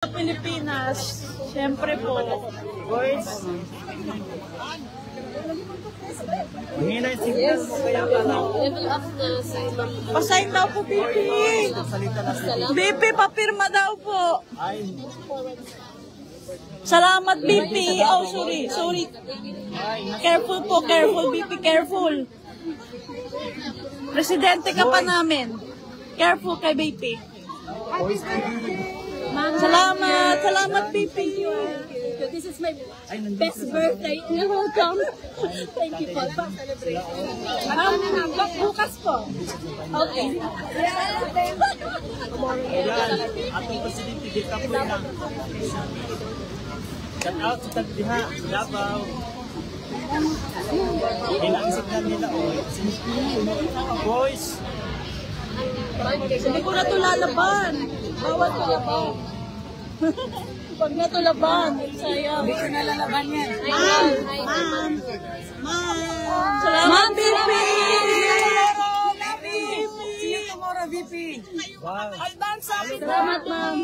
Pilipinas, siyempre po. Boys, mahina yung signal mo kaya pala. Level up na sa ibang... Pasign daw po, BP. Salita na sila. BP, papirma daw po. Ay, Salamat, BP. Oh, sorry. Careful po, careful, BP, careful. Presidente ka pa namin. Careful kay BP. boys, Salamat, BP. This is my best birthday. You're welcome. Thank you for bukas po. Okay. yan. Atong presidente, di ka po lang. Shout out sa Tagdiha, Davao. Ilang signal nila, boys. Hindi ko na ito lalaban. Bawal ko laban. Pag na ito laban, sayang. Hindi ko na lalaban yan. Ma'am. Salamat, BP. See you tomorrow, VP. Wow. Salamat, ma'am.